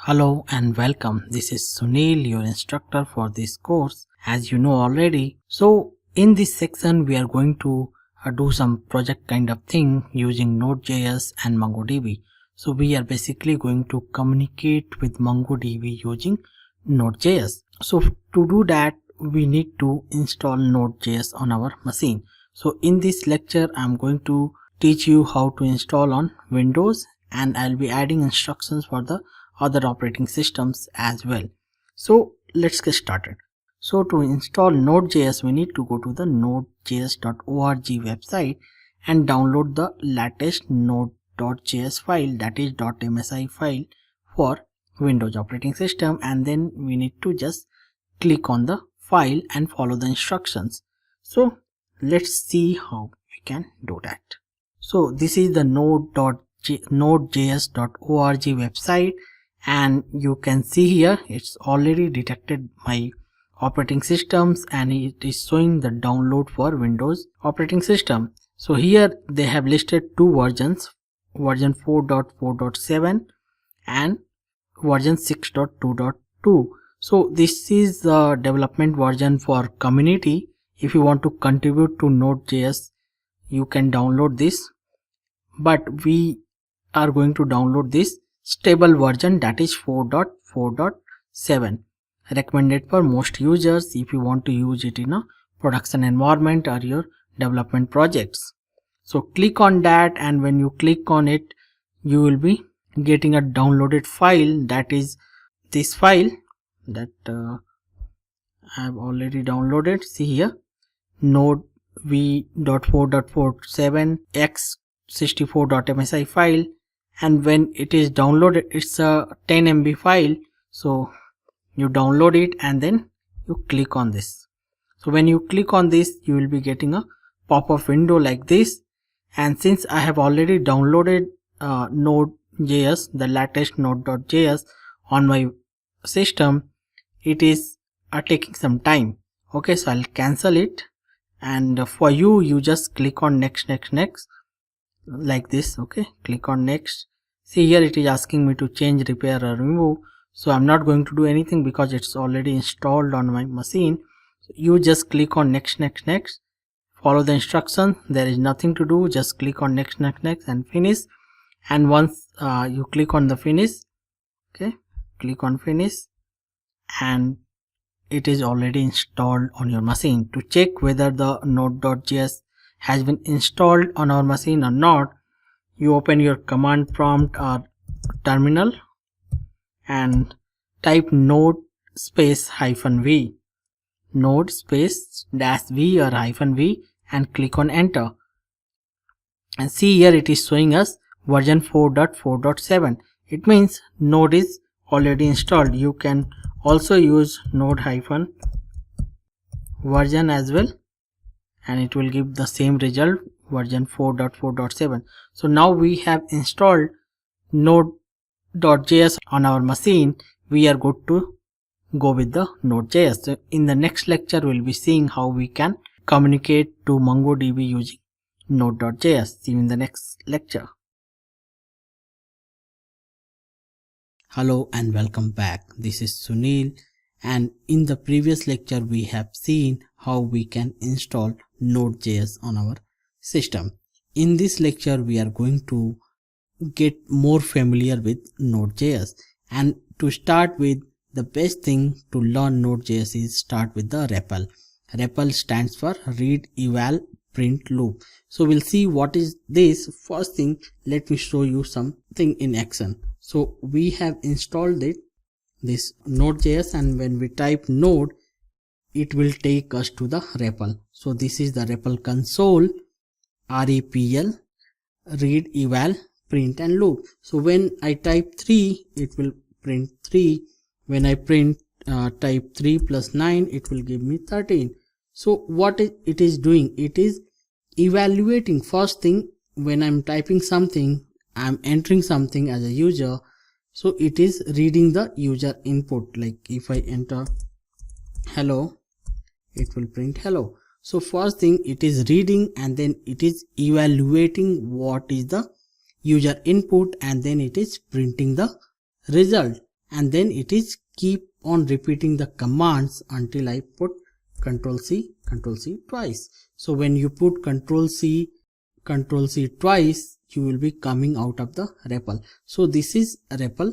Hello and welcome. This is Sunil, your instructor for this course, as you know already. So in this section, we are going to do some project kind of thing using Node.js and MongoDB. So we are basically going to communicate with MongoDB using Node.js. So to do that, we need to install Node.js on our machine. So in this lecture, I'm going to teach you how to install on Windows, and I'll be adding instructions for the other operating systems as well. So let's get started. So to install Node.js, we need to go to the nodejs.org website and download the latest node.js file, that is .msi file for Windows operating system, and then we need to just click on the file and follow the instructions. So let's see how we can do that. So this is the nodejs.org website, and you can see here it's already detected my operating systems and it is showing the download for Windows operating system. So here they have listed two versions, version 4.4.7 and version 6.2.2. so this is the development version for community. If you want to contribute to Node.js, you can download this, but we are going to download this stable version, that is 4.4.7, recommended for most users if you want to use it in a production environment or your development projects. So click on that, and when you click on it, you will be getting a downloaded file, that is this file that I have already downloaded. See here, node v.4.47 x64.msi file, and when it is downloaded, it's a 10 MB file. So you download it and then you click on this. So when you click on this, you will be getting a pop-up window like this. And since I have already downloaded Node.js, the latest Node.js on my system, it is taking some time. Okay, so I'll cancel it, and for you just click on next like this. Okay, click on next. See here, it is asking me to change, repair or remove. So I'm not going to do anything because it's already installed on my machine. So you just click on next, follow the instruction. There is nothing to do, just click on next and finish. And once you click on the finish, okay, click on finish, and it is already installed on your machine. To check whether the Node.js has been installed on our machine or not, you open your command prompt or terminal and type node space -v, node space -v or -v, and click on enter. And see here, it is showing us version 4.4.7. it means Node is already installed. You can also use node -version as well, and it will give the same result, version 4.4.7. so now we have installed Node.js on our machine. We are good to go with the Node.js. So in the next lecture, we'll be seeing how we can communicate to MongoDB using Node.js. See you in the next lecture. Hello and welcome back. This is Sunil, and in the previous lecture we have seen how we can install Node.js on our system. In this lecture we are going to get more familiar with Node.js, and to start with, the best thing to learn Node.js is start with the REPL. REPL stands for read eval print loop. So we'll see what is this. First thing, let me show you something in action. So we have installed this Node.js, and when we type node, it will take us to the REPL. So this is the REPL console, REPL, read eval print and loop. So when I type 3, it will print 3. When I type 3 plus 9, it will give me 13. So what it is doing, it is evaluating. First thing, when I'm typing something, I'm entering something as a user, so it is reading the user input. Like if I enter hello, it will print hello. So first thing, it is reading, and then it is evaluating what is the user input, and then it is printing the result. and then it is keep on repeating the commands until I put Control C twice. So when you put Control C twice, you will be coming out of the REPL. So this is REPL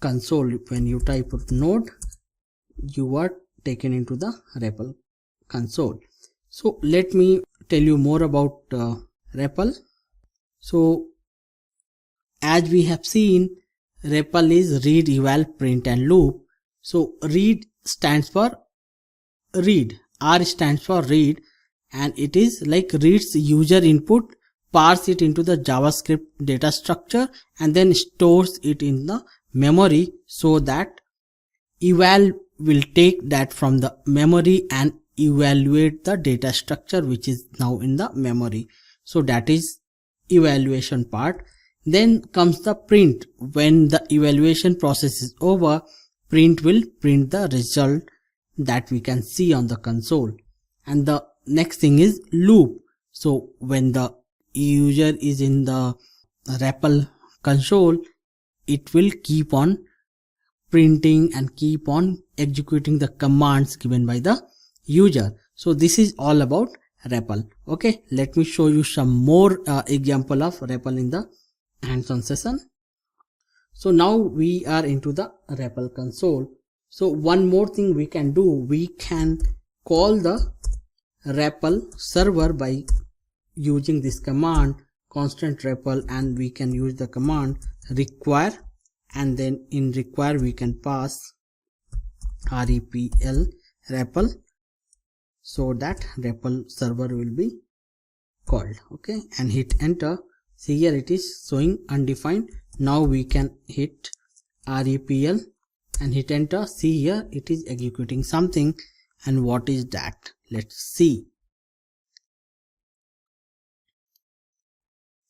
console. When you type node, you are taken into the REPL console. So let me tell you more about REPL. So as we have seen, REPL is read, eval, print and loop. So read stands for read, R stands for read, and it is like reads user input, parse it into the JavaScript data structure and then stores it in the memory, so that eval will take that from the memory and evaluate the data structure which is now in the memory. So that is evaluation part. Then comes the print. When the evaluation process is over, print will print the result that we can see on the console. And the next thing is loop. So when the user is in the REPL console, it will keep on printing and keep on executing the commands given by the user. So this is all about REPL. Okay, let me show you some more example of REPL in the hands-on session. So now we are into the REPL console. So one more thing we can do, we can call the REPL server by using this command constant REPL, and we can use the command require, and then in require we can pass REPL REPL, so that REPL server will be called. Okay, and hit enter. See here it is showing undefined. Now we can hit REPL and hit enter. See here it is executing something, and what is that? Let's see.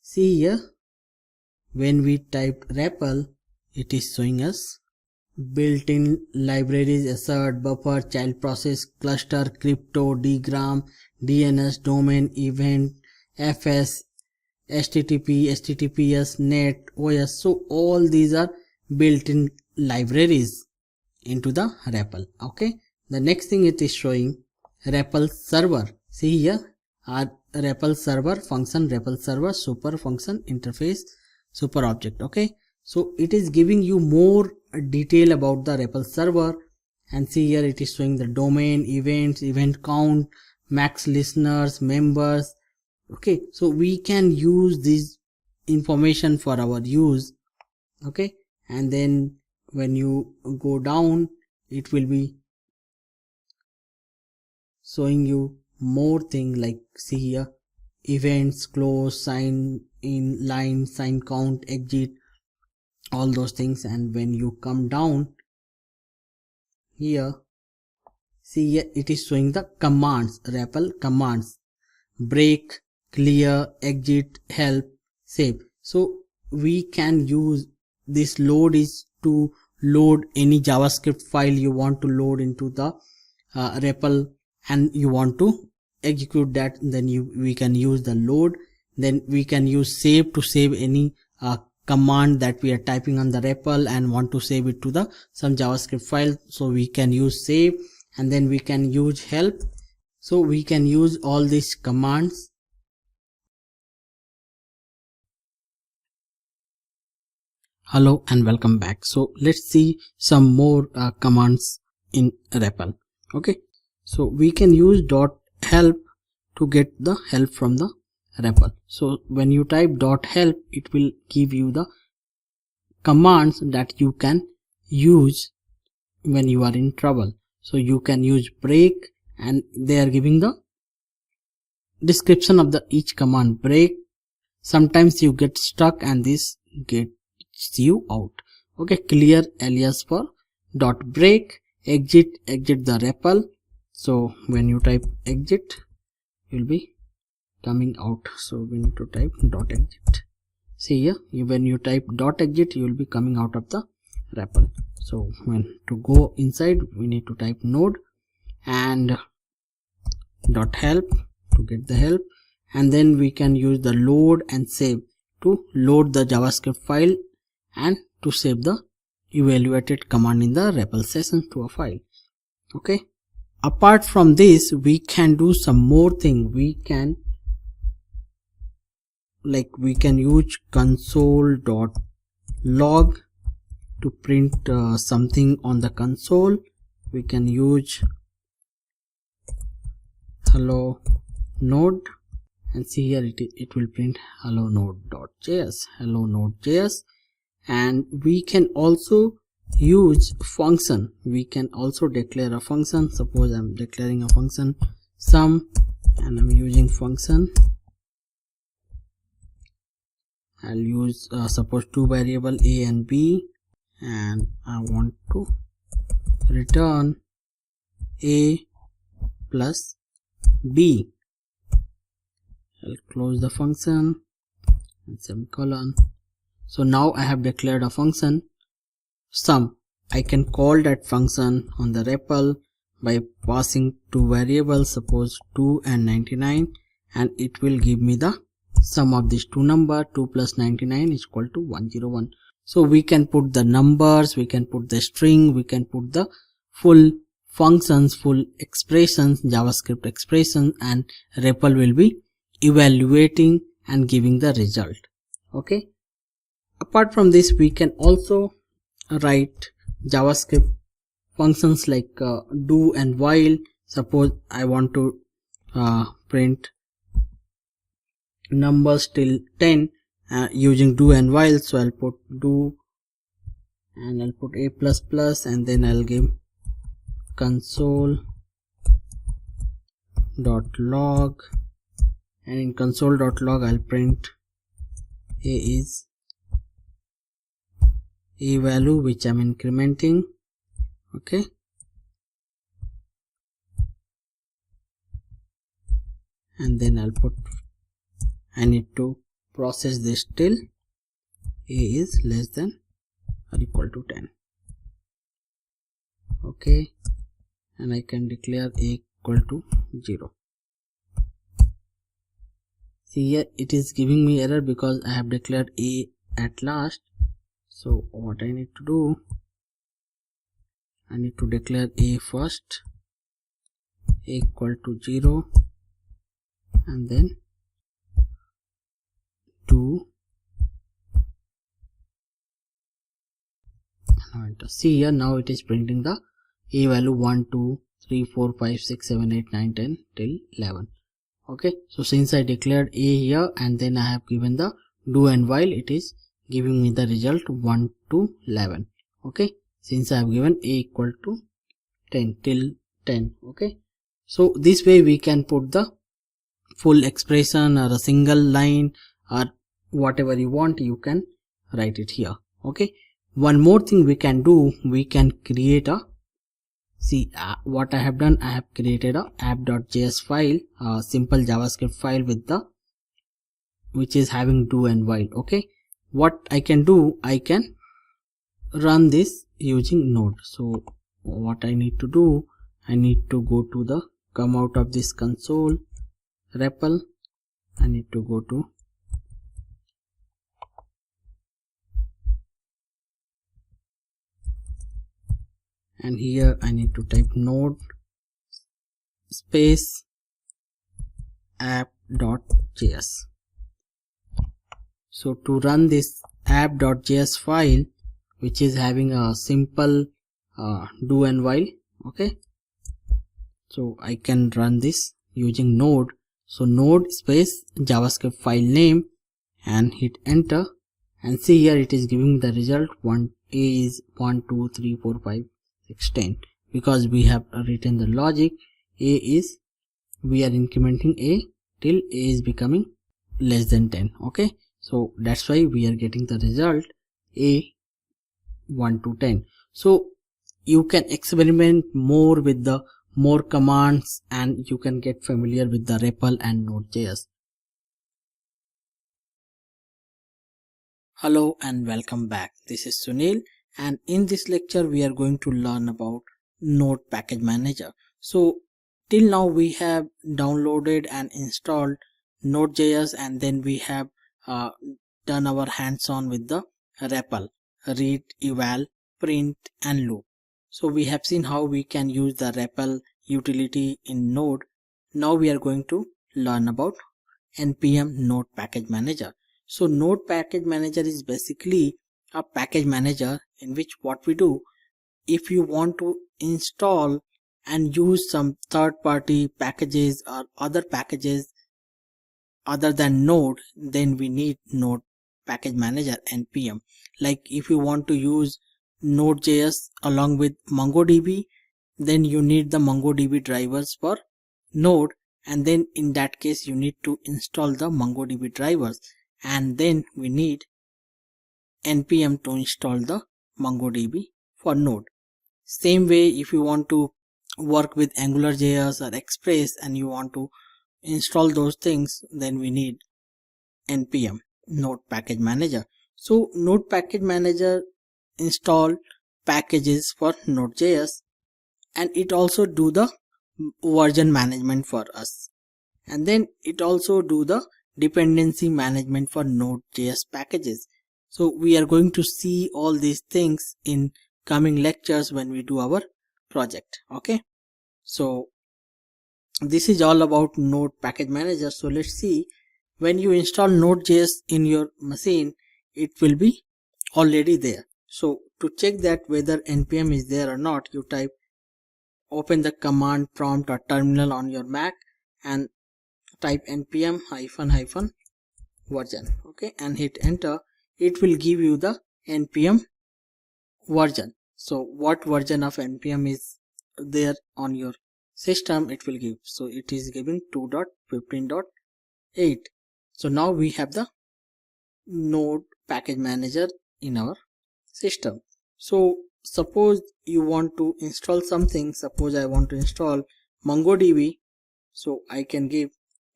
See here, when we type REPL, it is showing us built-in libraries, assert, buffer, child process, cluster, crypto, dgram, DNS, domain, event, FS, HTTP, HTTPS, net, OS. So all these are built-in libraries into the REPL. Okay. The next thing it is showing REPL server. See here, our REPL server function, REPL server super function interface super object. Okay. So it is giving you more detail about the REPL server, and see here it is showing the domain, events, event count, max listeners, members. Okay, so we can use this information for our use. Okay, and then when you go down, it will be showing you more thing, like see here events, close, sign in, line, sign count, exit, all those things. And when you come down here, see here it is showing the commands, REPL commands, break, clear, exit, help, save. So we can use this load is to load any JavaScript file you want to load into the REPL, and you want to execute that, then we can use the load. Then we can use save to save any command that we are typing on the REPL and want to save it to the some JavaScript file. So we can use save, and then we can use help. So we can use all these commands. Hello and welcome back. So let's see some more commands in REPL. Okay, so we can use .help to get the help from the REPL. So when you type .help, it will give you the commands that you can use when you are in trouble. So you can use break, and they are giving the description of the each command. Break, sometimes you get stuck and this gets you out. Okay, clear alias for .break, exit the REPL. So when you type exit, you will be coming out. So we need to type .exit. See here, when you type .exit, you will be coming out of the REPL. So when to go inside, we need to type node and .help to get the help, and then we can use the load and save to load the JavaScript file and to save the evaluated command in the REPL session to a file. Okay, apart from this, we can do some more thing. We can use console.log to print something on the console. We can use hello node, and see here it will print hello node.js, and we can also use function. We can also declare a function. Suppose I'm declaring a function sum, and I'm using function. I'll use suppose two variable a and b, and I want to return a plus b. I'll close the function and semicolon. So now I have declared a function sum. I can call that function on the REPL by passing two variables, suppose 2 and 99, and it will give me the sum of these two numbers. 2 plus 99 is equal to 101. So we can put the numbers, we can put the string, we can put the full functions, full expressions, JavaScript expression, and REPL will be evaluating and giving the result. Okay, apart from this, we can also write JavaScript functions like do and while. Suppose I want to print numbers till 10 using do and while. So I'll put do, and I'll put a plus plus, and then I'll give console.log, and in console.log I'll print a is a value which I'm incrementing. Okay, and then I'll put, I need to process this till a is less than or equal to 10. Okay, and I can declare a equal to 0. See here it is giving me error because I have declared a at last. So what I need to do, I need to declare a first, a equal to 0, and then do. Now enter. See here, now it is printing the a value 1 2 3 4 5 6 7 8 9 10 till 11. Okay, so since I declared a here and then I have given the do and while, it is giving me the result 1 to 11. Okay, since I have given a equal to 10 till 10. Okay, so this way we can put the full expression or a single line or whatever you want, you can write it here. Okay, one more thing we can do, we can create a, see what I have done, I have created a app.js file, a simple JavaScript file with the, which is having do and while. Okay, what I can do, I can run this using node. So what I need to do, I need to go to the, come out of this console REPL, I need to go to and here I need to type node space app.js. So to run this app.js file, which is having a simple do and while. Okay, so I can run this using node. So node space JavaScript file name and hit enter, and see here it is giving the result 1, a is 1 2 3 4 5 6 10, because we have written the logic. A is, we are incrementing a till a is becoming less than 10. Okay, so that's why we are getting the result a 1 to 10. So you can experiment more with the more commands and you can get familiar with the REPL and Node.js. Hello and welcome back. This is Sunil, and in this lecture we are going to learn about Node Package Manager. So till now we have downloaded and installed Node.js, and then we have done our hands-on with the REPL, read, eval print and loop. So we have seen how we can use the REPL utility in Node. Now we are going to learn about npm node package manager. So node package manager is basically a package manager in which what we do, if you want to install and use some third-party packages or other packages other than Node, then we need Node package manager npm. Like if you want to use Node.js along with MongoDB, then you need the MongoDB drivers for Node, and then in that case you need to install the MongoDB drivers, and then we need npm to install the MongoDB for Node. Same way, if you want to work with AngularJS or Express and you want to install those things, then we need npm node package manager. So node package manager install packages for Node.js, and it also do the version management for us, and then it also do the dependency management for Node.js packages. So we are going to see all these things in coming lectures when we do our project. Okay, so this is all about Node package manager. So let's see, when you install Node.js in your machine, it will be already there. So to check that whether npm is there or not, you open the command prompt or terminal on your Mac and type npm --version, okay, and hit enter. It will give you the npm version. So what version of npm is there on your system, it will give. So it is giving 2.15.8. so now we have the Node package manager in our system. So suppose you want to install something. Suppose I want to install MongoDB, so I can give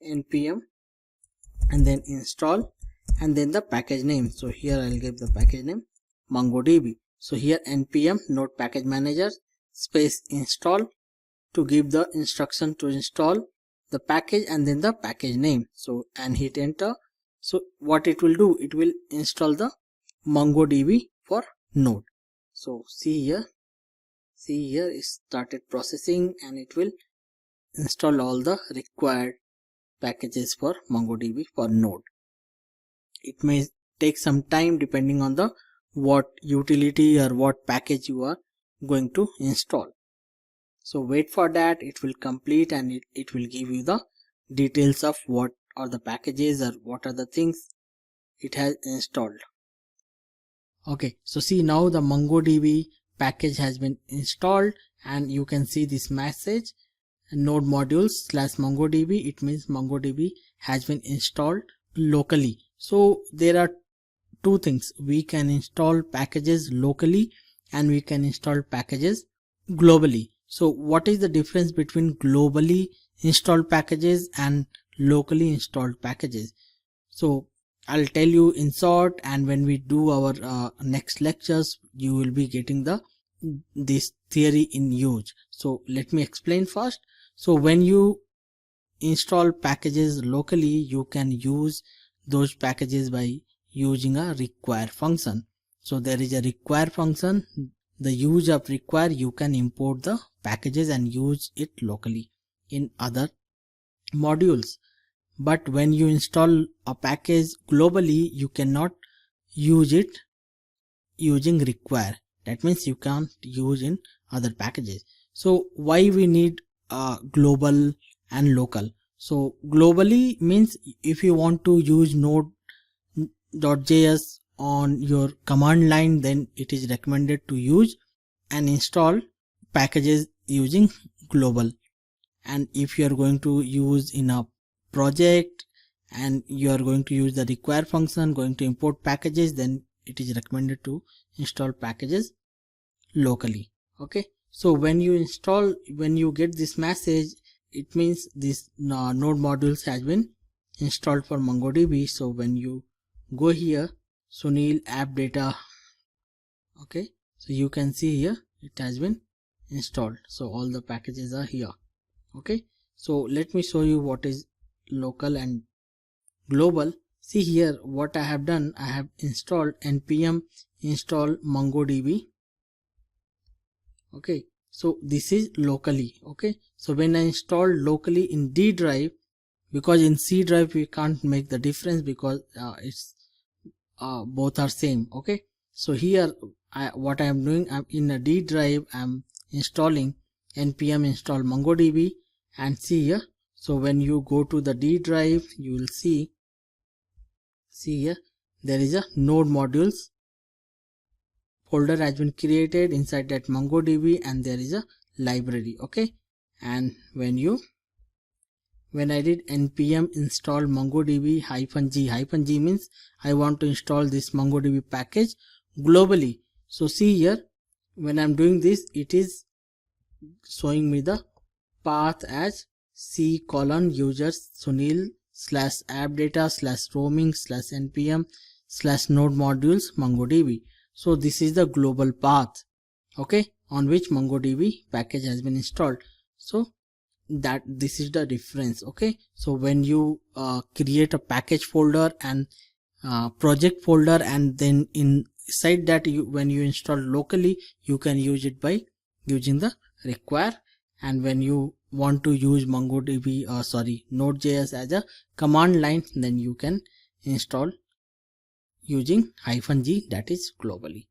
npm and then install and then the package name. So here I'll give the package name MongoDB. So here npm node package manager space install to give the instruction to install the package and then the package name. So and hit enter. So what it will do, it will install the MongoDB for Node. So see here it started processing and it will install all the required packages for MongoDB for Node. It may take some time depending on the what utility or what package you are going to install. So wait for that, it will complete and it will give you the details of what are the packages or what are the things it has installed. Okay, so see, now the MongoDB package has been installed and you can see this message, node modules / MongoDB. It means MongoDB has been installed locally. So there are two things, we can install packages locally and we can install packages globally. So what is the difference between globally installed packages and locally installed packages? So I'll tell you in short, and when we do our next lectures, you will be getting this theory in use. So let me explain first. So when you install packages locally, you can use those packages by using a require function. So there is a require function. The use of require, you can import the packages and use it locally in other modules. But when you install a package globally, you cannot use it using require. That means you can't use in other packages. So why we need global and local? So globally means if you want to use Node.js on your command line, then it is recommended to use and install packages using global. And if you are going to use in a project and you are going to use the require function, going to import packages, then it is recommended to install packages locally. Okay, so when you get this message, it means this node modules has been installed for MongoDB. So when you go here, Sunil app data, okay, so you can see here it has been installed. So all the packages are here. Okay, so let me show you what is local and global. See here what I have done, I have installed npm install MongoDB Okay, so this is locally. Okay, so when I install locally in D drive, because in C drive we can't make the difference because it's both are same. Okay, so here what I am doing, I'm in a D drive, I'm installing npm install mongodb, and see here. So when you go to the D drive, you will see here there is a node modules folder has been created inside that mongodb, and there is a library. Okay, and when I did npm install mongodb -g means I want to install this mongodb package globally. So see here, when I'm doing this, it is showing me the path as c:users sunil /appdata/roaming/npm/node modules mongodb. So this is the global path, okay, on which mongodb package has been installed. So that this is the difference. Okay, so when you create a package folder and project folder, and then inside that when you install locally, you can use it by using the require. And when you want to use mongodb node.js as a command line, then you can install using -g, that is globally.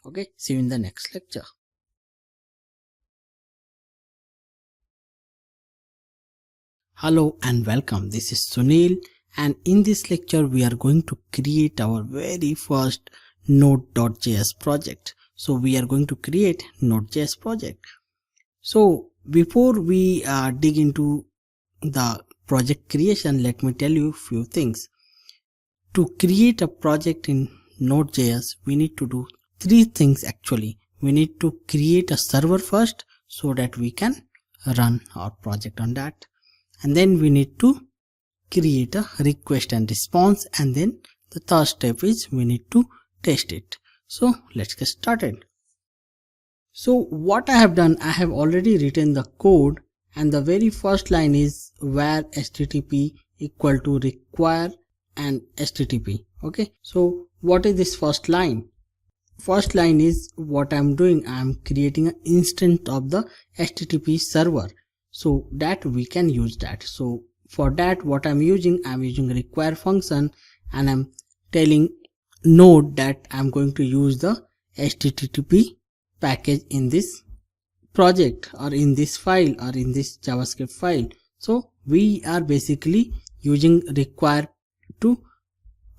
Okay, see you in the next lecture. Hello and welcome, this is Sunil, and in this lecture we are going to create our very first node.js project. So we are going to create node.js project. So before we dig into the project creation, let me tell you few things. To create a project in node.js, we need to do three things actually. We need to create a server first so that we can run our project on that. And then we need to create a request and response, and then the third step is we need to test it. So let's get started. So what I have done, I have already written the code, and the very first line is where http equal to require and http. Okay, so what is this first line? First line is what I'm doing, I'm creating an instance of the http server, so that we can use that. So for that, what I'm using require function, and I'm telling node that I'm going to use the http package in this project or in this file or in this JavaScript file. So we are basically using require to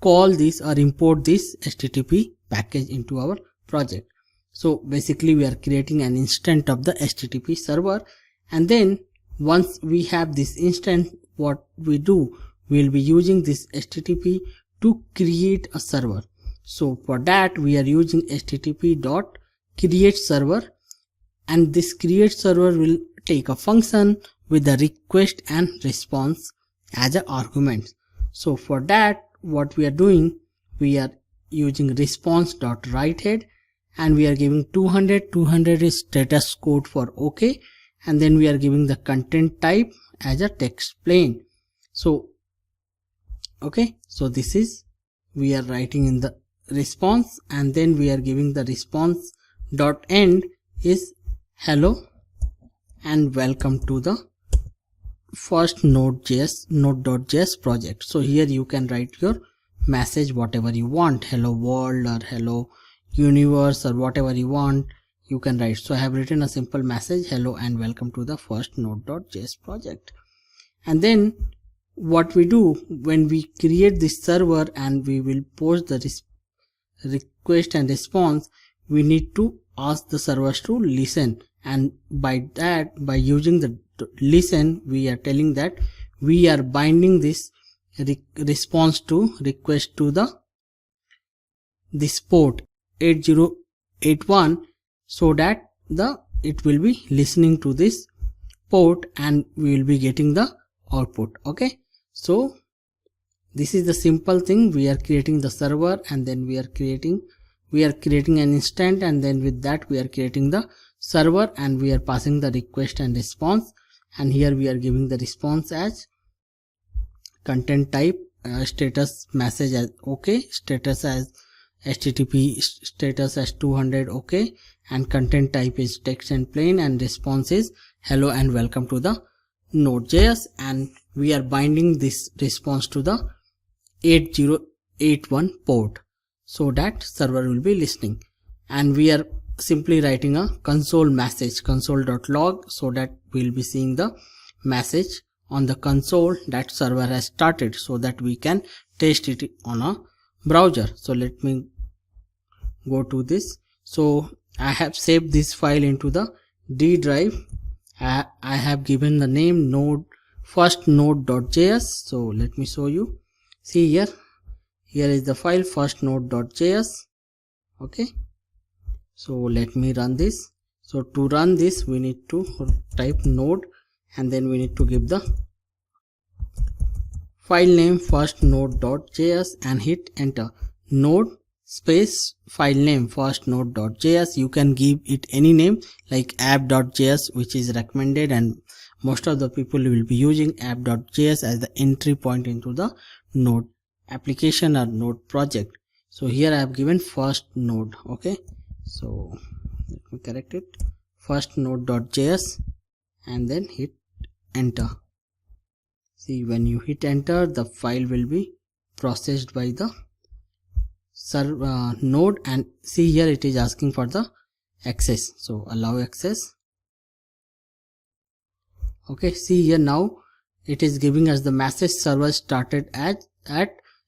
call this or import this http package into our project. So basically we are creating an instance of the http server, and then once we have this instance, what we do, we'll be using this http to create a server. So for that we are using http.createServer, and this create server will take a function with the request and response as an argument. So for that, what we are doing, we are using response.writehead, and we are giving 200 is status code for OK, and then we are giving the content type as a text plain. So okay, so this is we are writing in the response, and then we are giving the response dot end is hello and welcome to the first node.js project. So here you can write your message whatever you want, hello world or hello universe or whatever you want, you can write. So I have written a simple message, hello and welcome to the first node.js project. And then what we do, when we create this server and we will post the request and response, we need to ask the servers to listen, and by that, by using the listen, we are telling that we are binding this response to request to this port 8081, so that it will be listening to this port and we will be getting the output. Okay, so this is the simple thing. We are creating the server, and then we are creating an instance, and then with that we are creating the server, and we are passing the request and response, and here we are giving the response as content type, status message as OK, status as HTTP status as 200, okay, and content type is text and plain, and response is hello and welcome to the Node.js, and we are binding this response to the 8081 port so that server will be listening, and we are simply writing a console message, console.log, so that we'll be seeing the message on the console that server has started, so that we can test it on a browser. So let me go to this. So I have saved this file into the D drive. I have given the name node first node.js. So let me show you. See here is the file first node.js. okay, so let me run this. So to run this we need to type node, and then we need to give the file name first node.js and hit enter. Node space file name first node.js. You can give it any name like app.js, which is recommended, and most of the people will be using app.js as the entry point into the node application or node project. So here I have given first node. Okay, so let me correct it, first node.js, and then hit enter. See, when you hit enter, the file will be processed by the server node, and see here it is asking for the access, so allow access. Okay, see here now it is giving us the message server started at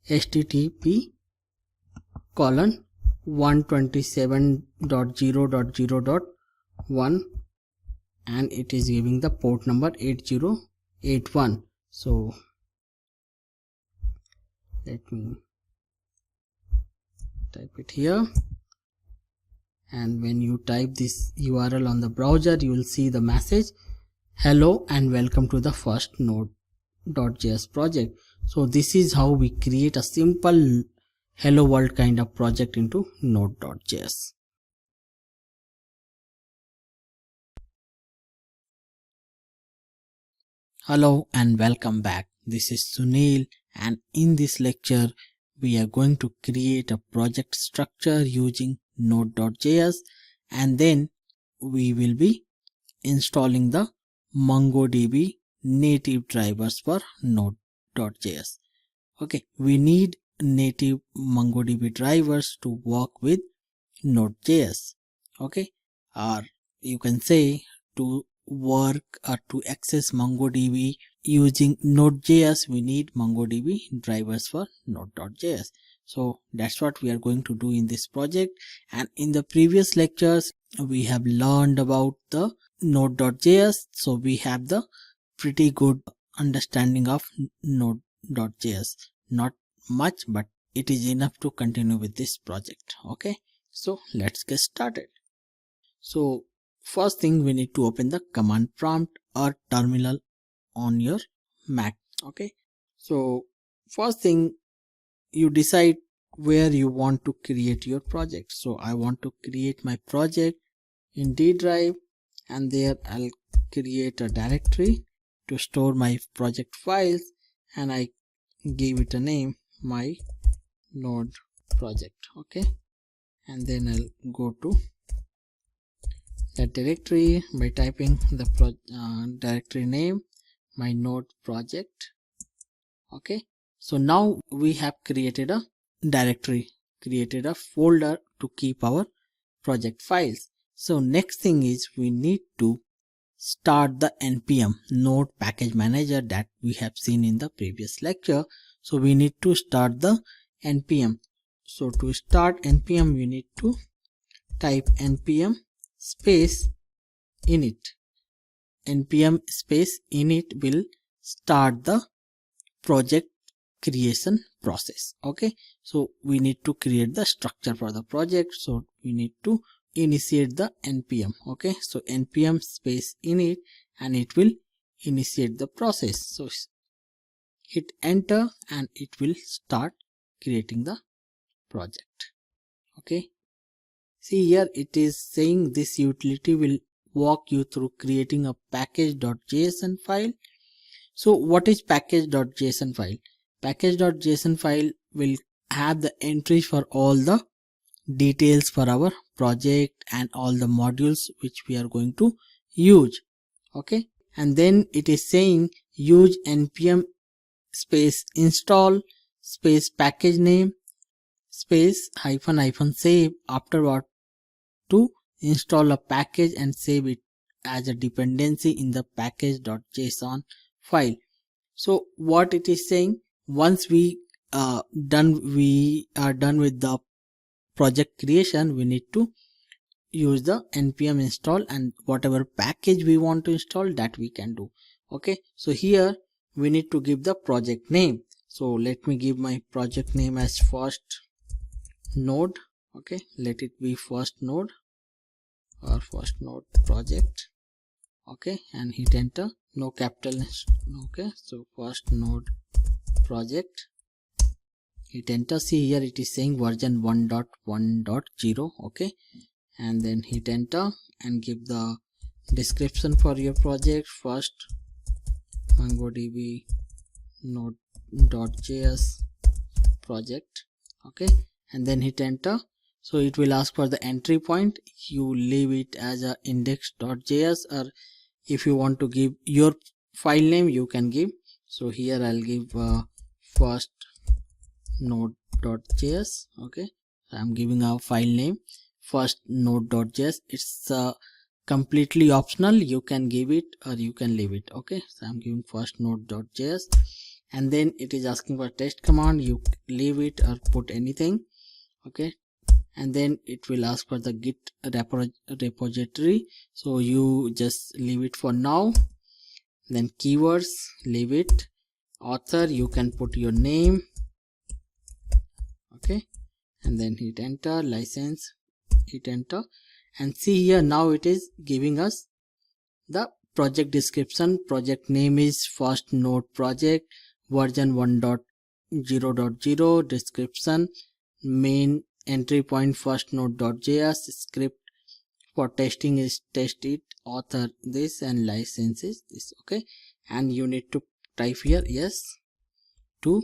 http://127.0.0.1, and it is giving the port number 8081. So let me type it here, and when you type this URL on the browser, you will see the message hello and welcome to the first node.js project. So this is how we create a simple hello world kind of project into node.js. Hello and welcome back. This is Sunil, and in this lecture we are going to create a project structure using node.js, and then we will be installing the MongoDB native drivers for node.js. Okay, we need native MongoDB drivers to work with node.js. Okay, or you can say to work or to access MongoDB using Node.js, we need MongoDB drivers for Node.js. So that's what we are going to do in this project. And in the previous lectures, we have learned about the Node.js. So we have the pretty good understanding of Node.js. Not much, but it is enough to continue with this project. Okay, so let's get started. So first thing, we need to open the command prompt or terminal on your Mac. Okay, so first thing, you decide where you want to create your project. So I want to create my project in D drive, and there I'll create a directory to store my project files, and I give it a name, my node project. Okay, and then I'll go to that directory by typing the directory name, my node project. Okay, so now we have created a directory, created a folder to keep our project files. So next thing is we need to start the npm node package manager that we have seen in the previous lecture. So we need to start the npm. So to start npm, we need to type npm space init. npm space init will start the project creation process. Okay, so we need to create the structure for the project, so we need to initiate the npm. Okay, so npm space init, and it will initiate the process. So hit enter and it will start creating the project. Okay, see here it is saying this utility will walk you through creating a package.json file. So what is package.json file? Package.json file will have the entries for all the details for our project and all the modules which we are going to use. Okay, and then it is saying use npm space install space package name space hyphen save afterward to install a package and save it as a dependency in the package.json file. So what it is saying, once we are done with the project creation, we need to use the npm install and whatever package we want to install, that we can do. Okay, so here we need to give the project name. So let me give my project name as first node. Okay, let it be first node or first node project. Okay, and hit enter. No capital. Okay, so first node project, hit enter. See here it is saying version 1.1.0. okay, and then hit enter and give the description for your project. First MongoDB node.js project. Okay, and then hit enter. So it will ask for the entry point. You leave it as a index.js, or if you want to give your file name, you can give. So here I'll give first node.js. okay, I'm giving a file name first node.js. It's completely optional, you can give it or you can leave it. Okay, so I'm giving first node.js, and then it is asking for test command. You leave it or put anything. Okay, and then it will ask for the git repository, so you just leave it for now. Then keywords, leave it. Author, you can put your name. Okay, and then hit enter. License, hit enter, and see here now it is giving us the project description. Project name is first node project, version 1.0.0. description, main entry point first node.js, script for testing is test it, author this, and license is this. Okay, and you need to type here yes to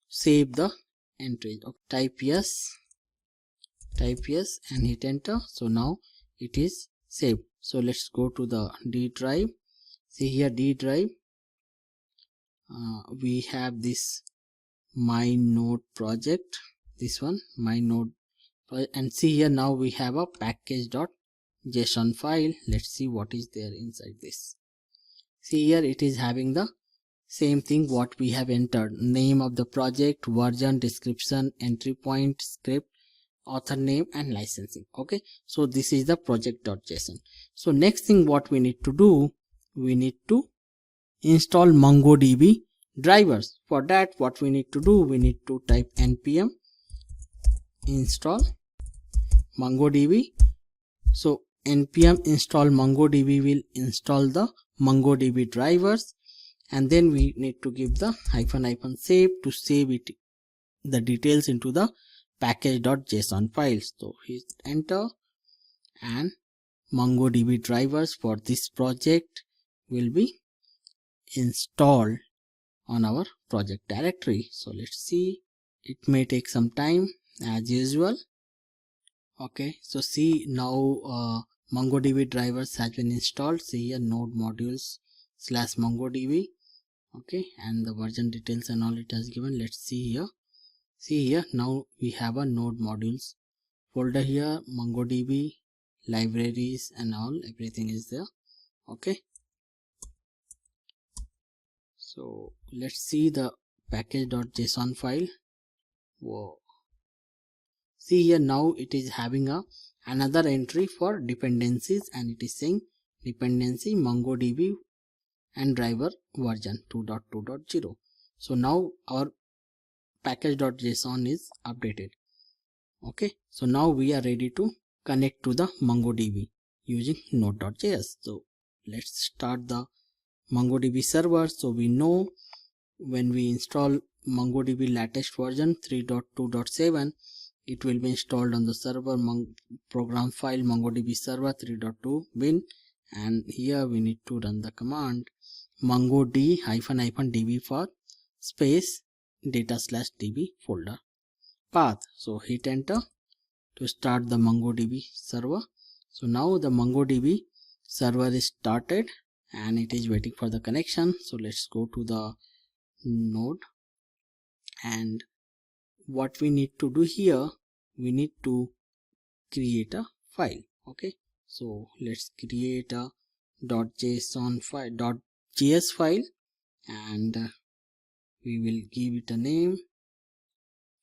save the entry. Okay, type yes and hit enter. So now it is saved. So let's go to the D drive. See here D drive, we have this my node project, this one my node, and see here now we have a package.json file. Let's see what is there inside this. See here it is having the same thing what we have entered: name of the project, version, description, entry point, script, author name, and licensing. Okay, so this is the project.json. So next thing what we need to do, we need to install MongoDB drivers. For that, what we need to do, we need to type npm install MongoDB. So npm install MongoDB will install the MongoDB drivers, and then we need to give the hyphen save to save it, the details into the package.json files. So hit enter, and MongoDB drivers for this project will be installed on our project directory. So let's see, it may take some time as usual. Okay, so see now MongoDB drivers has been installed. See here node modules / MongoDB. Okay, and the version details and all it has given. Let's see here. See here now we have a node modules folder here, MongoDB, libraries and all, everything is there. Okay, so let's see the package.json file. Whoa. See here now it is having another entry for dependencies, and it is saying dependency MongoDB and driver version 2.2.0. So now our package.json is updated. Okay, so now we are ready to connect to the MongoDB using node.js. So let's start the MongoDB server. So we know when we install MongoDB latest version 3.2.7, it will be installed on the server program file MongoDB server 3.2 bin, and here we need to run the command mongod -db for space data /db folder path. So hit enter to start the MongoDB server. So now the MongoDB server is started and it is waiting for the connection. So let's go to the node, and what we need to do here, we need to create a file. Okay, so let's create a .json file, .js file, and we will give it a name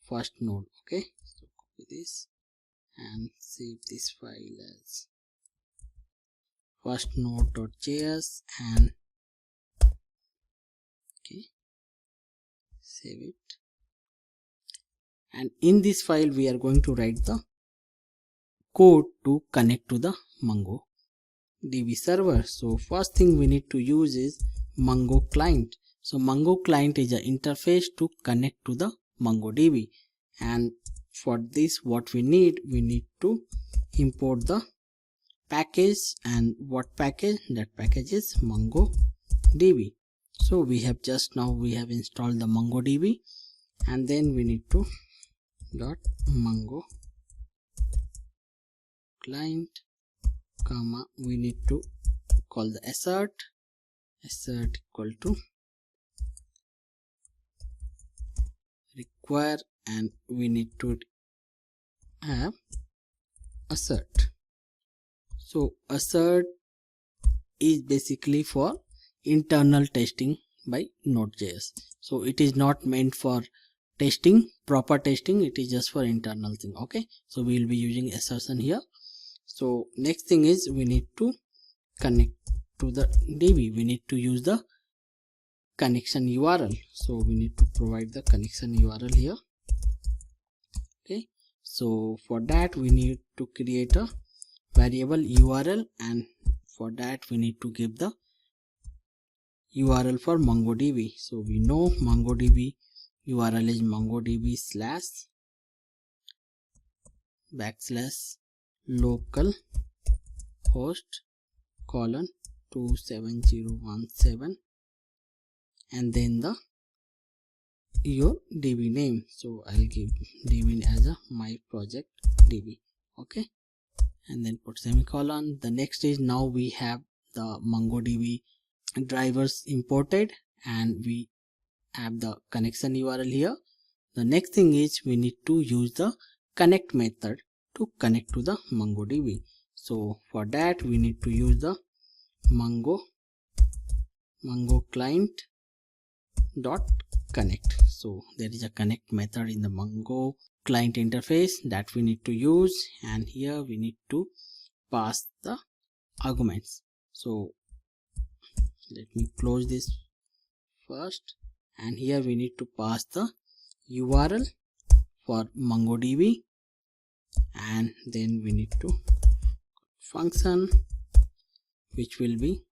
first node. Okay, so copy this and save this file as first node.js, and okay, save it. And in this file we are going to write the code to connect to the MongoDB server. So first thing we need to use is Mongo client. So Mongo client is an interface to connect to the MongoDB, and for this what we need to import the package. And what package? That package is MongoDB. So we have installed the MongoDB, and then we need to .mongo client, comma, we need to call the assert equal to require, and we need to have assert. So assert is basically for internal testing by Node.js. So it is not meant for testing, proper testing, it is just for internal thing. Okay, so we will be using assertion here. So next thing is we need to connect to the DB. We need to use the connection URL. So we need to provide the connection URL here. Okay, so for that we need to create a variable URL, and for that we need to give the URL for MongoDB. So we know MongoDB URL is MongoDB // localhost:27017, and then your DB name. So I'll give DB as a my project DB. Okay, and then put semicolon. The next is, now we have the MongoDB drivers imported and we have the connection URL here. The next thing is we need to use the connect method to connect to the MongoDB. So for that we need to use the Mongo client dot connect. So there is a connect method in the Mongo client interface that we need to use, and here we need to pass the arguments. So let me close this first, and here we need to pass the URL for MongoDB, and then we need to function which will be,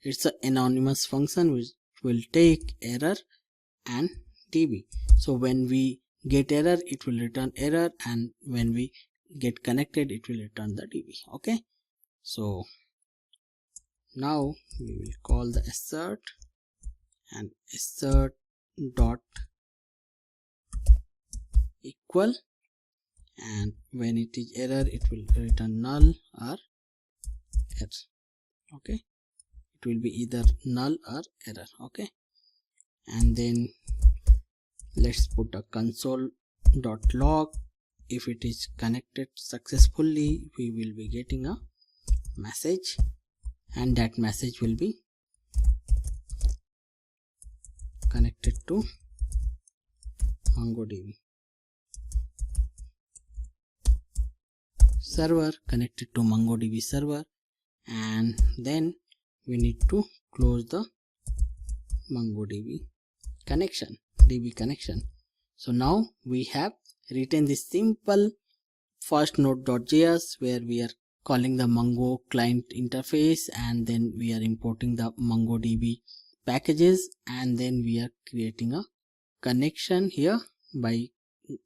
it's an anonymous function which will take error and DB. So when we get error it will return error, and when we get connected it will return the DB. Okay, so now we will call the assert, and assert dot equal, and when it is error it will return null or error. Okay, it will be either null or error. Okay, and then let's put a console.log. If it is connected successfully we will be getting a message, and that message will be connected to MongoDB server, connected to MongoDB server, and then we need to close the MongoDB connection, DB connection. So now we have written this simple first node.js where we are calling the Mongo client interface, and then we are importing the MongoDB packages, and then we are creating a connection here by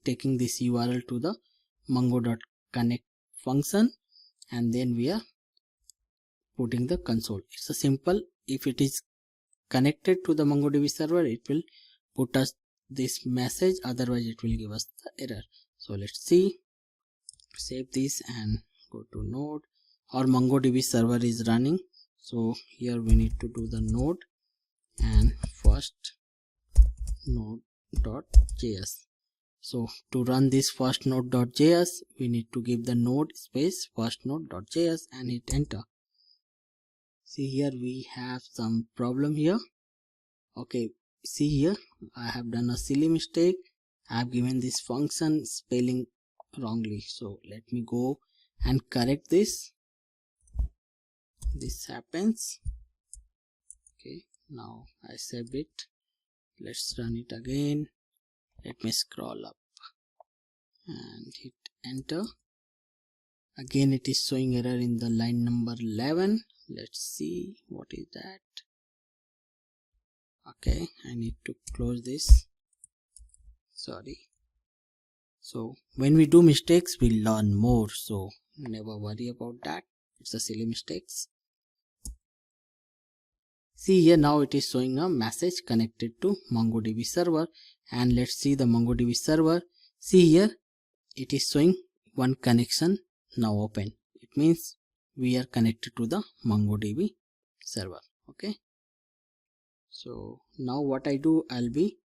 taking this URL to the mongo.connect function, and then we are putting the console. It's a simple, if it is connected to the MongoDB server it will put us this message, otherwise it will give us the error. So let's see, save this and go to node. Our MongoDB server is running, so here we need to do the node and first node.js. So to run this first node.js, we need to give the node space first node.js and hit enter. See here we have some problem here. Okay, see here I have done a silly mistake. I have given this function spelling wrongly, so let me go and correct this. This happens. Okay, now I saved it. Let's run it again. Let me scroll up and hit enter. Again it is showing error in the line number 11. Let's see what is that. Okay, I need to close this. Sorry. So when we do mistakes, we learn more, so never worry about that. It's a silly mistakes. See here now it is showing a message connected to MongoDB server, and let's see the MongoDB server. See here it is showing one connection now open. It means we are connected to the MongoDB server. Okay, so now what I do, I'll be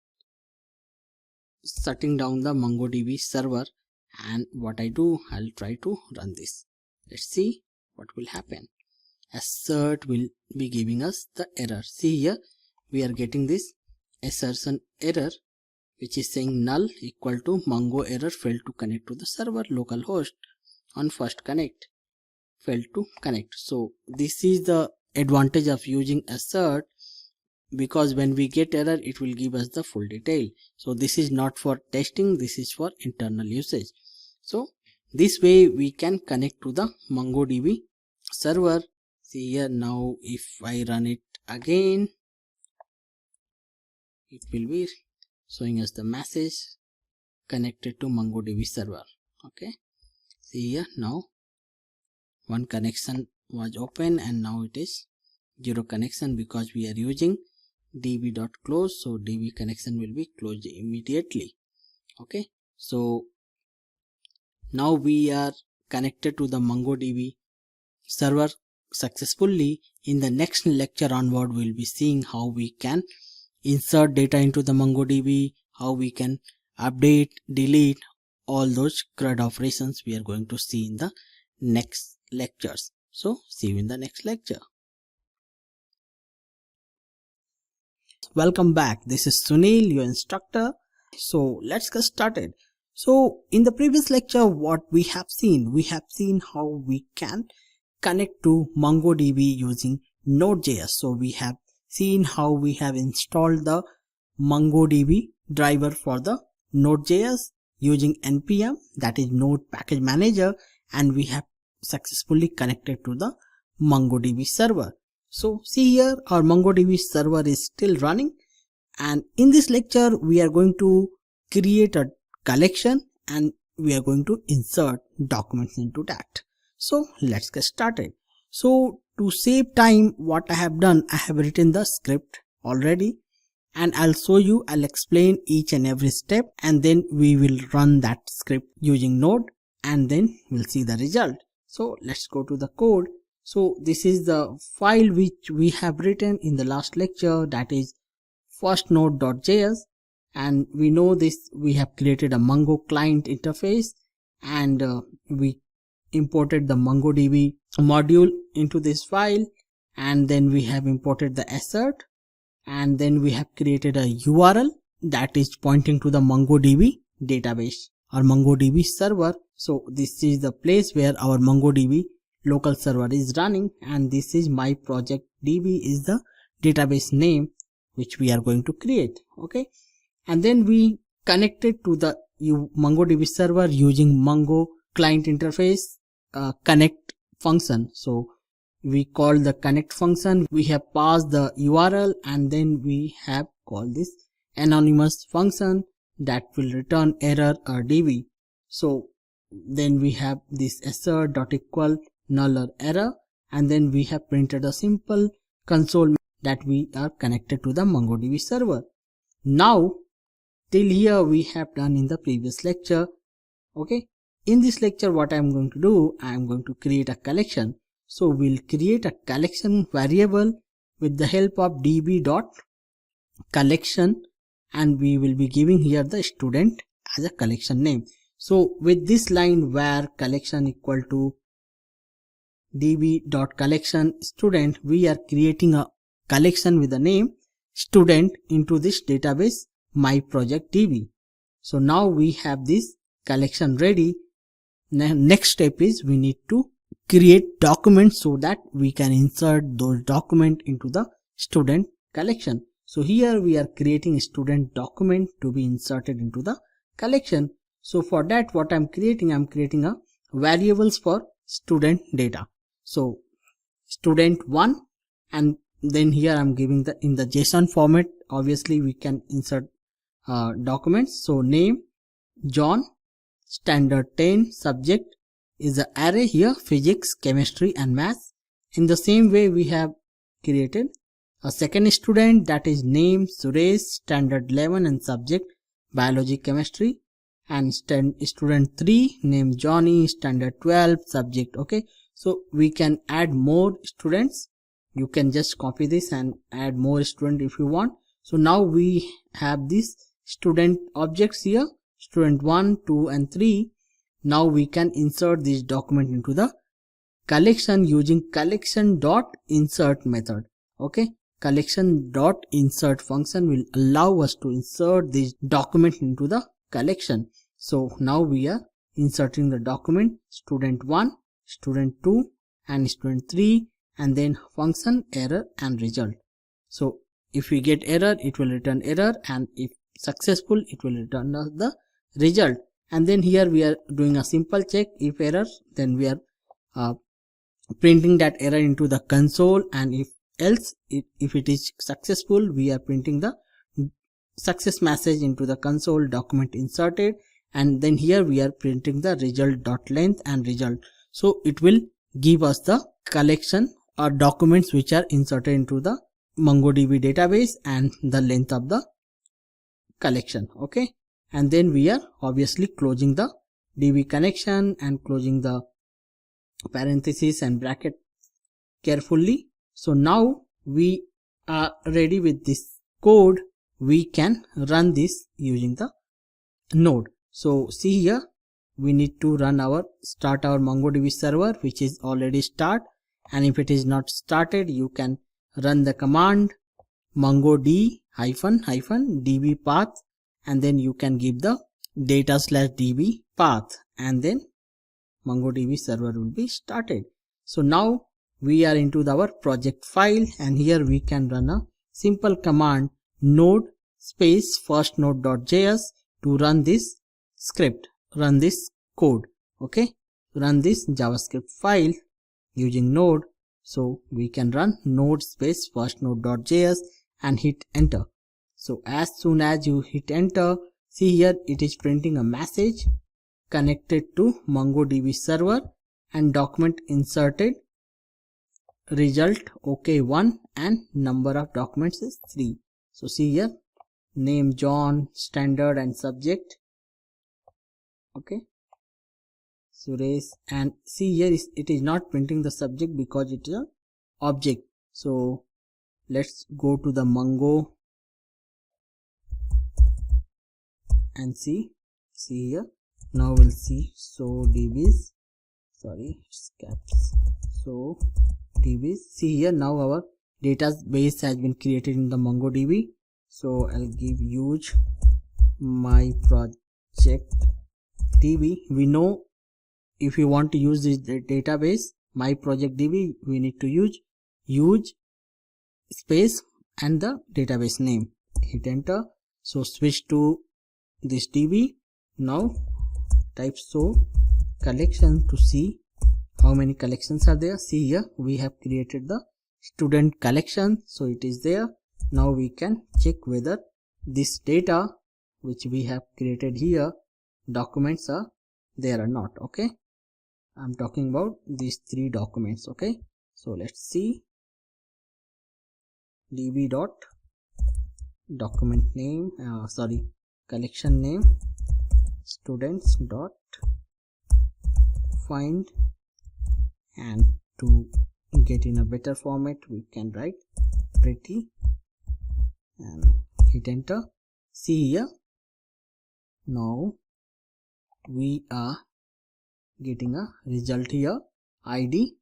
shutting down the MongoDB server, and what I do, I'll try to run this. Let's see what will happen. Assert will be giving us the error. See here we are getting this assertion error which is saying null equal to Mongo error failed to connect to the server localhost on first connect, failed to connect. So this is the advantage of using assert, because when we get error it will give us the full detail. So this is not for testing, this is for internal usage. So this way we can connect to the MongoDB server. See here now if I run it again, it will be showing us the message connected to MongoDB server. Okay, see here now one connection was open and now it is 0 connection because we are using db.close, so db connection will be closed immediately. Okay, so now we are connected to the MongoDB server successfully. In the next lecture onward, we'll be seeing how we can insert data into the MongoDB, how we can update, delete, all those CRUD operations we are going to see in the next lectures. So see you in the next lecture. Welcome back. This is Sunil, your instructor. So let's get started. So in the previous lecture, what we have seen how we can connect to MongoDB using Node.js. So we have seen how we have installed the MongoDB driver for the Node.js using npm, that is Node Package Manager, and we have successfully connected to the MongoDB server. So see here our MongoDB server is still running, and in this lecture we are going to create a collection and we are going to insert documents into that. So let's get started. So to save time, what I have done, I have written the script already and I'll show you, I'll explain each and every step, and then we will run that script using Node and then we'll see the result. So let's go to the code. So this is the file which we have written in the last lecture, that is first node.js, and we know this, we have created a Mongo client interface and we imported the MongoDB module into this file, and then we have imported the assert, and then we have created a URL that is pointing to the MongoDB database or MongoDB server. So this is the place where our MongoDB local server is running, and this is my project DB is the database name which we are going to create. Okay, and then we connected to the MongoDB server using Mongo client interface connect function. So we call the connect function, we have passed the URL, and then we have called this anonymous function that will return error or DB. So then we have this assert dot equal null or error, and then we have printed a simple console that we are connected to the MongoDB server. Now till here we have done in the previous lecture. Okay, in this lecture, what I am going to do, I am going to create a collection. So we'll create a collection variable with the help of db.collection, and we will be giving here the student as a collection name. So with this line where collection equal to db.collection student, we are creating a collection with the name student into this database myprojectdb. So now we have this collection ready. Next step is we need to create documents so that we can insert those documents into the student collection. So here we are creating a student document to be inserted into the collection. So for that, what I'm creating a variables for student data. So student1, and then here I'm giving the in the JSON format. Obviously we can insert documents. So name John, standard 10, subject is the array here, physics, chemistry and maths. In the same way, we have created a second student, that is name Suresh, standard 11 and subject biology, chemistry, and student 3 name Johnny, standard 12, subject. Okay, so we can add more students. You can just copy this and add more student if you want. So now we have these student objects here, student 1, 2 and 3. Now we can insert this document into the collection using collection.insert method. Okay, collection.insert function will allow us to insert this document into the collection. So now we are inserting the document student 1, student 2 and student 3, and then function error and result. So if we get error, it will return error, and if successful, it will return the result. And then here we are doing a simple check. If error, then we are printing that error into the console, and if else, if it is successful, we are printing the success message into the console, document inserted, and then here we are printing the result.length and result. So it will give us the collection or documents which are inserted into the MongoDB database and the length of the collection. Okay, and then we are obviously closing the DB connection and closing the parenthesis and bracket carefully. So now we are ready with this code. We can run this using the node. So see here, we need to start our MongoDB server, which is already start, and if it is not started, you can run the command mongod -db path, and then you can give the data/db path, and then MongoDB server will be started. So now we are into our project file, and here we can run a simple command node space firstnode.js to run this script, run this code. Okay, run this JavaScript file using node. So we can run node space firstnode.js and hit enter. So as soon as you hit enter, see here it is printing a message connected to MongoDB server and document inserted, result OK1, and number of documents is 3. So see here, name John, standard and subject. Okay, Suresh, and see here it is not printing the subject because it is an object. So let's go to the Mongo and see here. Now we'll see so dbs, sorry, caps, so dbs. See here, now our database has been created in the MongoDB. So I'll give use my project DB. We know if you want to use this database my project DB, we need to use space and the database name. Hit enter. So switch to this DB. Now type so collection to see how many collections are there. See here, we have created the student collection, so it is there. Now we can check whether this data which we have created here, documents are there or not. Okay, I'm talking about these 3 documents. Okay, so let's see db dot document name, collection name students dot find, and to get in a better format we can write pretty and hit enter. See here, now we are getting a result here. ID,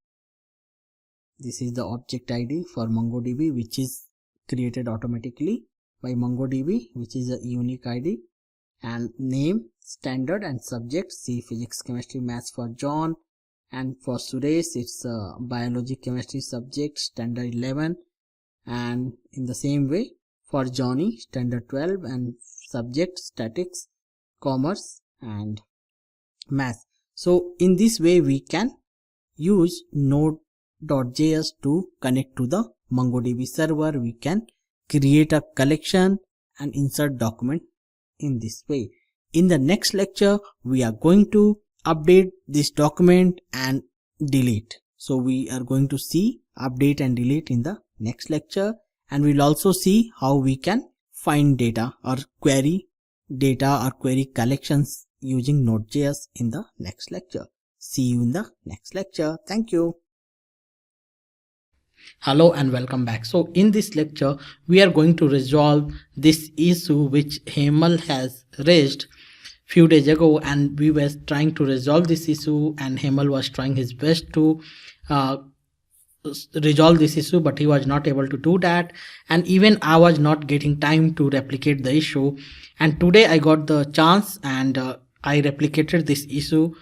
this is the object ID for MongoDB, which is created automatically by MongoDB, which is a unique ID, and name, standard, and subject. See, physics, chemistry, maths for John, and for Suresh it's biology, chemistry subject, standard 11, and in the same way for Johnny, standard 12, and subject statics, commerce, and math. So in this way we can use Node.js to connect to the MongoDB server. We can create a collection and insert document in this way. In the next lecture we are going to update this document and delete. So we are going to see update and delete in the next lecture, and we'll also see how we can find data or query data or query collections using Node.js in the next lecture. See you in the next lecture. Thank you. Hello and welcome back. So in this lecture we are going to resolve this issue which Hemal has raised few days ago, and we were trying to resolve this issue, and Hemal was trying his best to resolve this issue, but he was not able to do that, and even I was not getting time to replicate the issue. And today I got the chance, and I replicated this issue,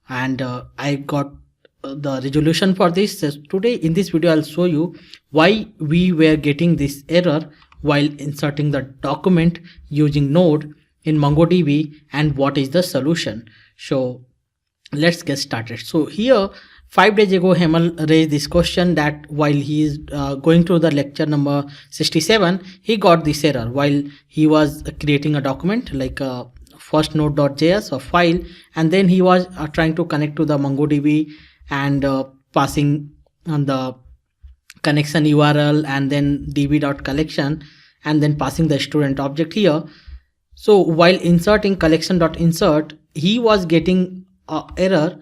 and I got the resolution for this. So today in this video I'll show you why we were getting this error while inserting the document using Node in MongoDB and what is the solution. So let's get started. So here 5 days ago Hemal raised this question that while he is going through the lecture number 67, he got this error while he was creating a document like first Node.js or file, and then he was trying to connect to the MongoDB and passing on the connection URL and then db.collection and then passing the student object here. So while inserting collection.insert, he was getting an error.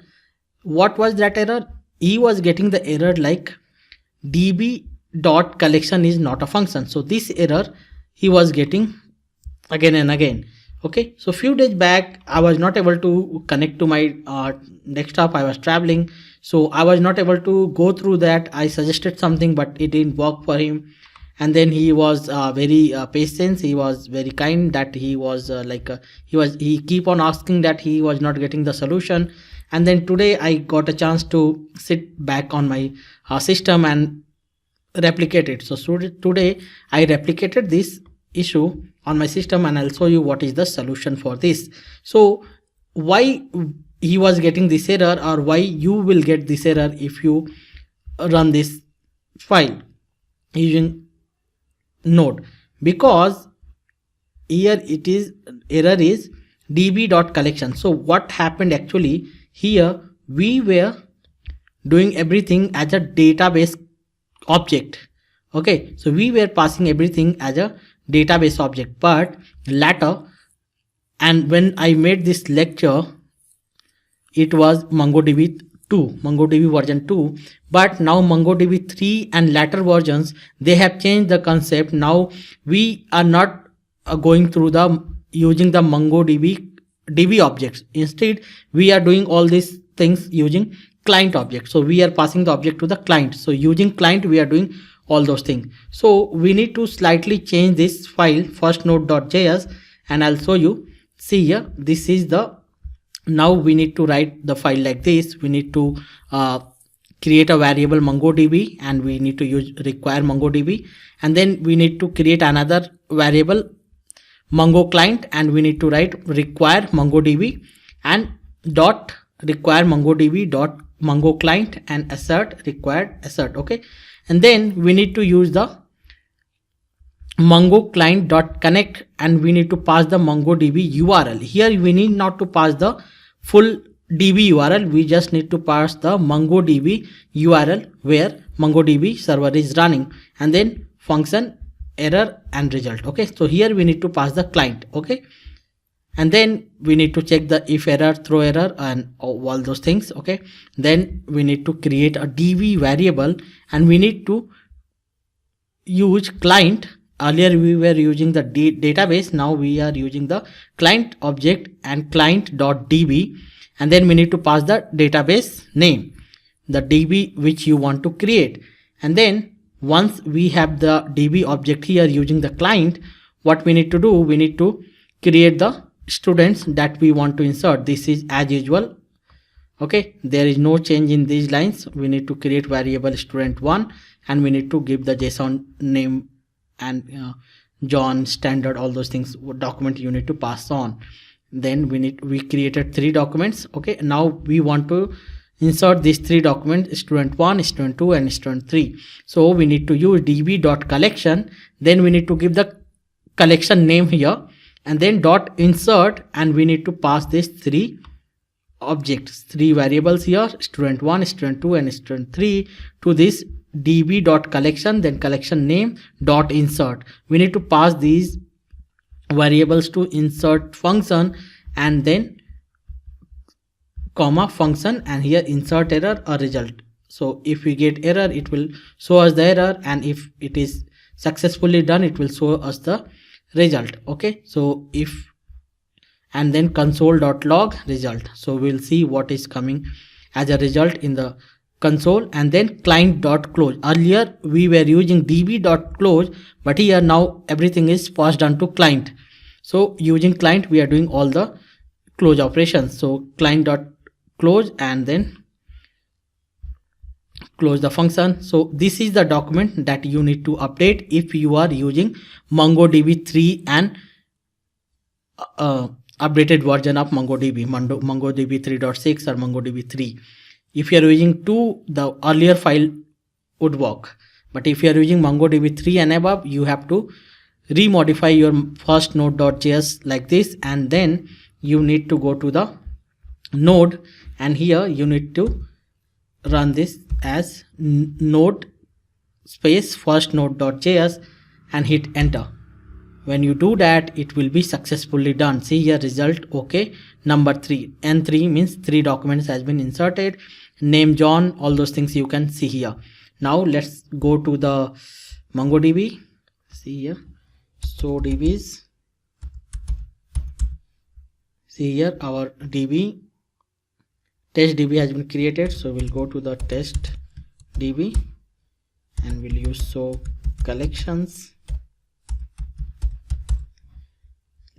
What was that error? He was getting the error like db.collection is not a function. So this error he was getting again and again. Okay, so few days back I was not able to connect to my desktop. I was traveling, so I was not able to go through that. I suggested something but it didn't work for him, and then he was very patient. He was very kind that he was he keep on asking that he was not getting the solution. And then today I got a chance to sit back on my system and replicate it. So today I replicated this issue on my system, and I'll show you what is the solution for this. So why he was getting this error, or why you will get this error if you run this file using Node? Because here it is, error is db.collection. So what happened actually, here we were doing everything as a database object. Okay, so we were passing everything as a database object, but later, and when I made this lecture, it was MongoDB 2, MongoDB version 2, but now MongoDB 3 and later versions, they have changed the concept. Now we are not going through the using the MongoDB DB objects. Instead we are doing all these things using client object. So we are passing the object to the client. So using client we are doing all those things. So we need to slightly change this file first node.js, and I'll show you. See here, this is the, now we need to write the file like this. We need to create a variable MongoDB, and we need to use require MongoDB, and then we need to create another variable Mongo client, and we need to write require MongoDB and dot require MongoDB dot Mongo client and assert required assert. Okay, and then we need to use the Mongo client dot connect, and we need to pass the MongoDB URL. Here we need not to pass the full DB URL, we just need to pass the MongoDB URL where MongoDB server is running, and then function error and result. Okay, so here we need to pass the client. Okay, and then we need to check the if error, throw error, and all those things. Okay, then we need to create a db variable, and we need to use client. Earlier we were using the database, now we are using the client object and client.db, and then we need to pass the database name, the db which you want to create. And then once we have the db object here using the client, what we need to do, we need to create the students that we want to insert. This is as usual. Okay, there is no change in these lines. We need to create variable student1, and we need to give the JSON name and John standard, all those things, document you need to pass on. Then we created 3 documents. Okay, now we want to insert these 3 documents, student1, student2, and student3. So we need to use db.collection. Then we need to give the collection name here, and then dot insert, and we need to pass these 3 objects, 3 variables here, student1, student2, and student3, to this db.collection, then collection name dot insert. We need to pass these variables to insert function, and then comma function, and here insert error or result. So if we get error, it will show us the error, and if it is successfully done, it will show us the result. Okay, so if, and then console.log result. So we'll see what is coming as a result in the console. And then client.close. Earlier we were using db.close, but here now everything is passed on to client. So using client, we are doing all the close operations. So client.close, and then close the function. So this is the document that you need to update if you are using MongoDB 3 and updated version of MongoDB, MongoDB 3.6 or MongoDB 3. If you are using 2, the earlier file would work. But if you are using MongoDB 3 and above, you have to remodify your first node.js like this, and then you need to go to the node, and here you need to run this as node space first node.js and hit enter. When you do that, it will be successfully done. See here, result okay, number 3, n3 means 3 documents has been inserted, name John, all those things you can see here. Now let's go to the MongoDB. See here, so DBs, see here our DB, test DB has been created. So we'll go to the test DB, and we'll use so collections.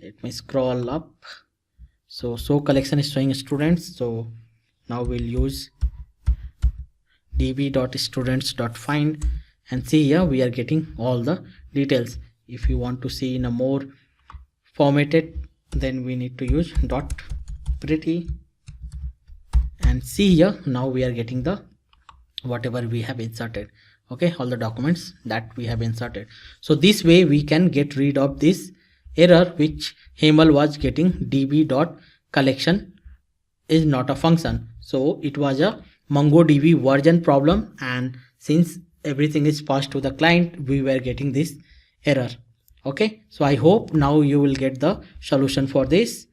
Let me scroll up. So collection is showing students. So now we'll use db.students.find, and see here we are getting all the details. If you want to see in a more formatted, then we need to use dot pretty, and see here now we are getting the whatever we have inserted. Okay, all the documents that we have inserted. So this way we can get rid of this error which Hemal was getting, db.collection is not a function. So it was a MongoDB version problem, and since everything is passed to the client, we were getting this error. Okay, so I hope now you will get the solution for this,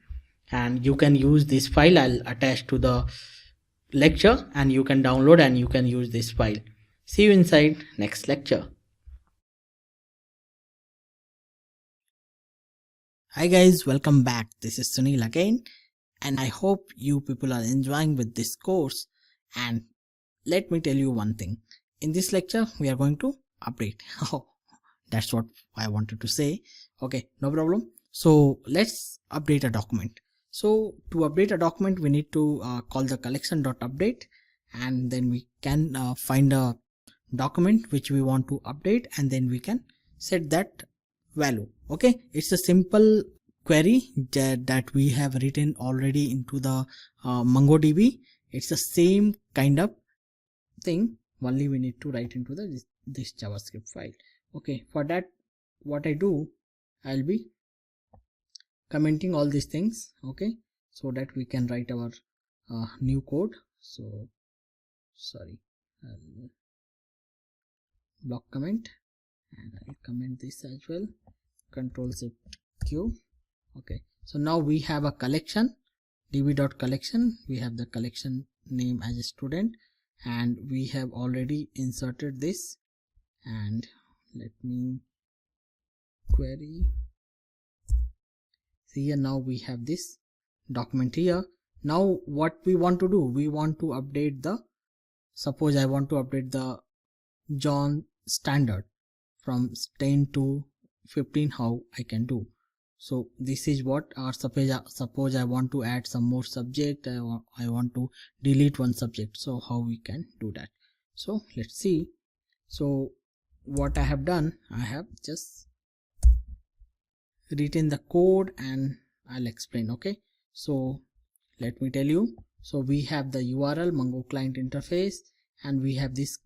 and you can use this file. I'll attach to the lecture, and you can download and you can use this file. See you inside next lecture. Hi guys, welcome back. This is Sunil again, and I hope you people are enjoying with this course. And let me tell you one thing. In this lecture, we are going to update. Oh, that's what I wanted to say. Okay, no problem. So let's update a document. So to update a document, we need to call the collection.update, and then we can find a document which we want to update, and then we can set that value. Okay, it's a simple query that we have written already into the MongoDB. It's the same kind of thing, only we need to write into this JavaScript file. Okay, for that what I do, I'll be commenting all these things, okay, so that we can write our new code. So sorry, I'll block comment, and I'll comment this as well, Control Shift Q. Okay, So now we have a collection, db.collection. We have the collection name as a student, and we have already inserted this. And let me query. See here, now we have this document here. Now what we want to do, we want to update the, suppose I want to update the John standard from 10 to 15, how I can do. So this is what, or suppose I want to add some more subject, I want to delete one subject, so how we can do that. So let's see. So what I have done, I have just written the code and I'll explain. Okay, so let me tell you. So we have the URL Mongo client interface, and we have this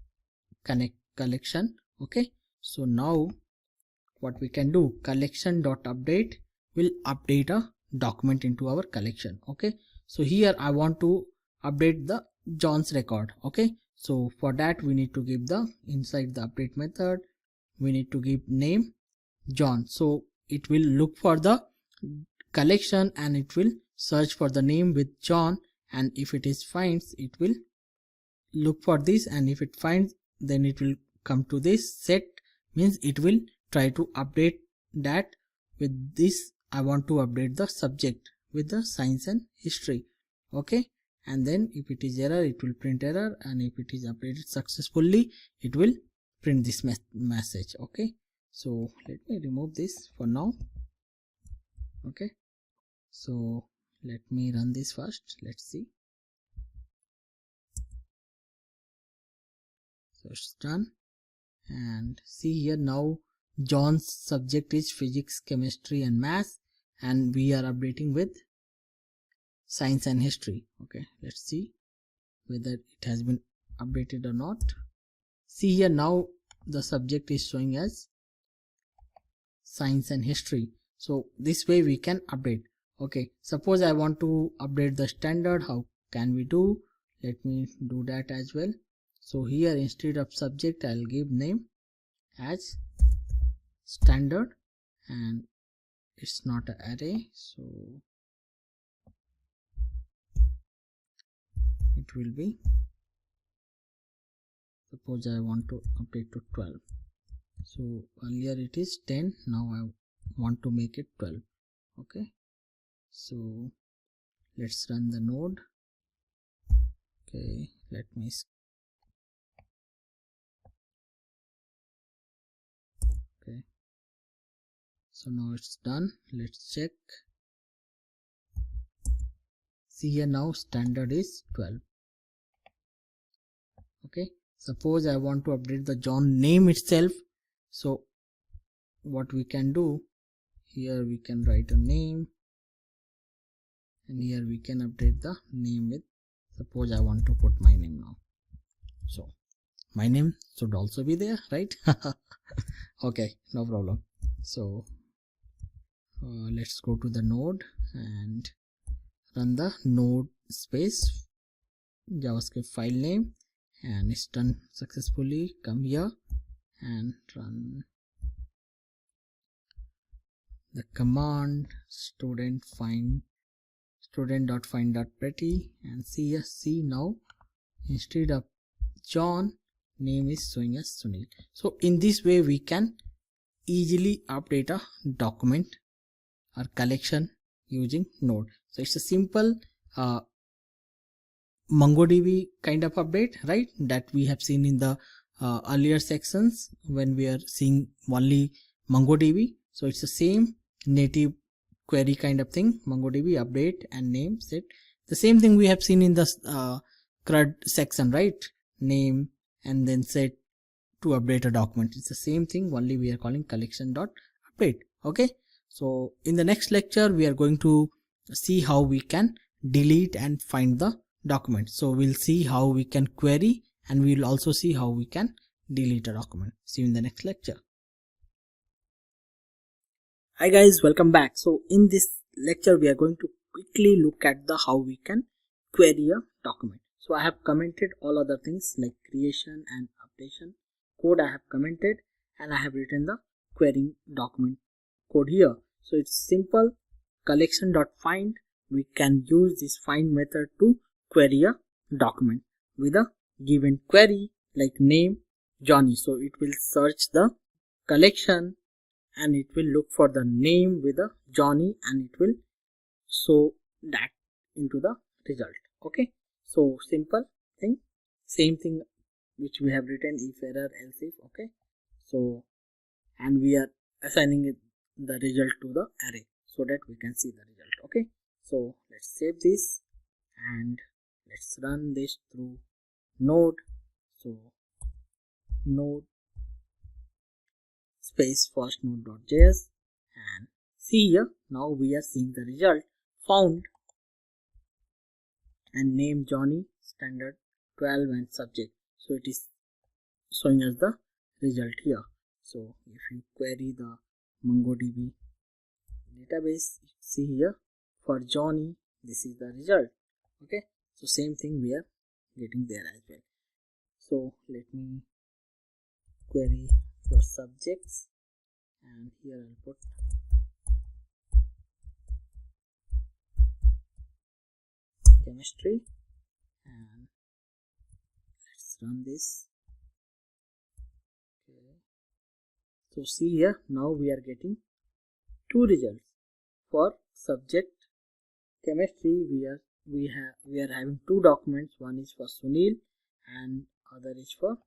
connect collection. Okay, so now what we can do, collection.update will update a document into our collection. Okay, so here I want to update the John's record. Okay, so for that we need to give the, inside the update method, we need to give name John. So it will look for the collection and it will search for the name with John, and if it is finds, it will look for this, and if it finds, then it will come to this set, means it will try to update that with this. I want to update the subject with the science and history. Okay, and then if it is error, it will print error, and if it is updated successfully, it will print this message. Okay, so let me remove this for now. Okay, so let me run this first. Let's see. So it's done, and see here, now John's subject is physics, chemistry and math, and we are updating with science and history. Okay, let's see whether it has been updated or not. See here, now the subject is showing as science and history. So this way we can update. Okay, suppose I want to update the standard, how can we do? Let me do that as well. So here, instead of subject, I'll give name as standard, and it's not an array, so it will be, suppose I want to update to 12. So earlier it is 10, now I want to make it 12. Okay, so let's run the node. Okay, let me okay, so now it's done. Let's check. See here, now standard is 12. Okay, suppose I want to update the John name itself. So what we can do, here we can write a name, and here we can update the name with, suppose I want to put my name now, so my name should also be there, right? Okay, no problem. So let's go to the node and run the node space JavaScript file name, and it's done successfully. Come here and run the command student.find.pretty, and see now instead of John, name is showing as Sunil. So in this way we can easily update a document or collection using Node. So it's a simple MongoDB kind of update, right, that we have seen in the earlier sections when we are seeing only MongoDB. So it's the same native query kind of thing, MongoDB update and name set. The same thing we have seen in the CRUD section, right, name and then set to update a document. It's the same thing, only we are calling collection.update. Okay, so in the next lecture we are going to see how we can delete and find the document. So we'll see how we can query, and we'll also see how we can delete a document. See you in the next lecture. Hi guys, welcome back. So in this lecture we are going to quickly look at the how we can query a document. So I have commented all other things like creation and updation code. I have commented, and I have written the querying document code here. So it's simple. collection.find, we can use this find method to query a document with a given query like name Johnny. So it will search the collection and it will look for the name with a Johnny and it will show that into the result. Okay, so simple thing, same thing which we have written, if error else if. Okay, so and we are assigning it the result to the array so that we can see the result. Okay, so let's save this and let's run this through Node. So Node space first node.js and see here, now we are seeing the result found and name Johnny, standard 12 and subject. So it is showing us the result here. So if you query the MongoDB database, see here for Johnny, this is the result. Okay, so same thing we are getting there as well. So let me query for subjects and here I'll put chemistry and let's run this. Okay, so see here, now we are getting two results. For subject chemistry, we are having two documents, one is for Sunil and other is for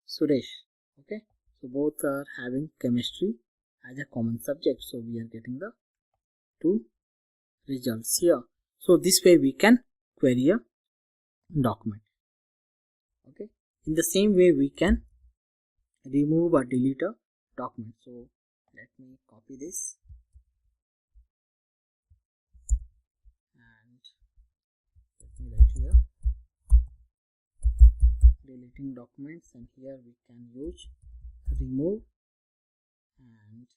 Suresh. Okay, so both are having chemistry as a common subject, so we are getting the two results here. So this way we can query a document. Okay, in the same way we can remove or delete a document. So let me copy this and let me write here deleting documents, and here we can use remove and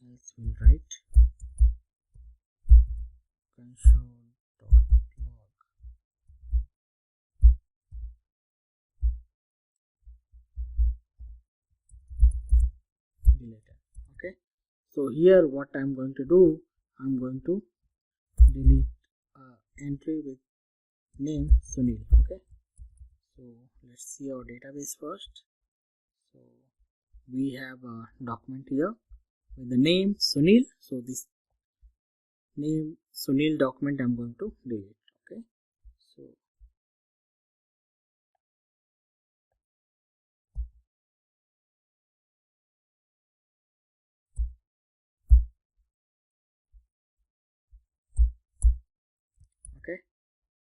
else we'll write console.log deleted. Okay, so here what I'm going to do, I'm going to delete entry with name Sunil. Okay, so let's see our database first. So we have a document here with the name Sunil, so this name Sunil document I'm going to delete. Okay, so okay,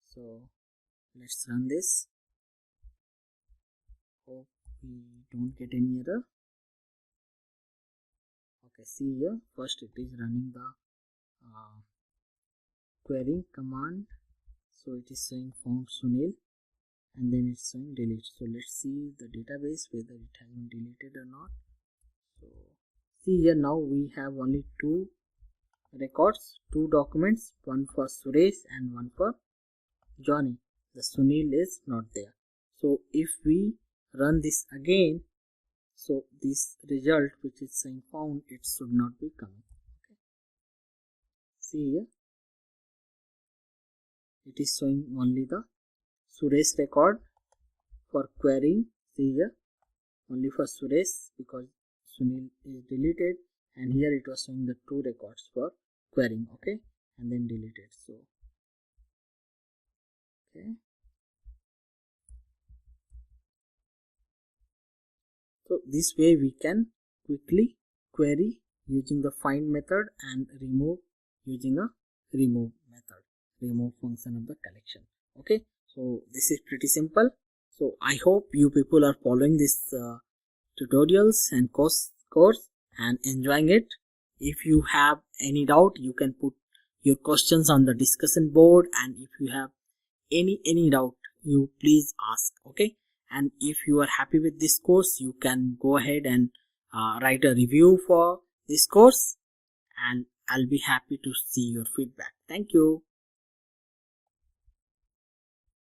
so let's run this. Hope we don't get any error. Okay, see here, first it is running the querying command, so it is saying found Sunil and then it's saying delete. So let's see the database whether it has been deleted or not. So see here, now we have only two records, two documents, one for Suresh and one for Johnny. The Sunil is not there. So if we run this again, so this result which is saying found, it should not be coming. Okay, see here, it is showing only the Suresh record for querying. See here, only for Suresh because Sunil is deleted, and here it was showing the two records for querying. Okay, and then deleted. So okay, so this way we can quickly query using the find method and remove using a remove method, remove function of the collection. Okay, so this is pretty simple. So I hope you people are following this tutorials and course and enjoying it. If you have any doubt, you can put your questions on the discussion board, and if you have any doubt, you please ask. Okay, and if you are happy with this course, you can go ahead and write a review for this course, and I'll be happy to see your feedback. Thank you.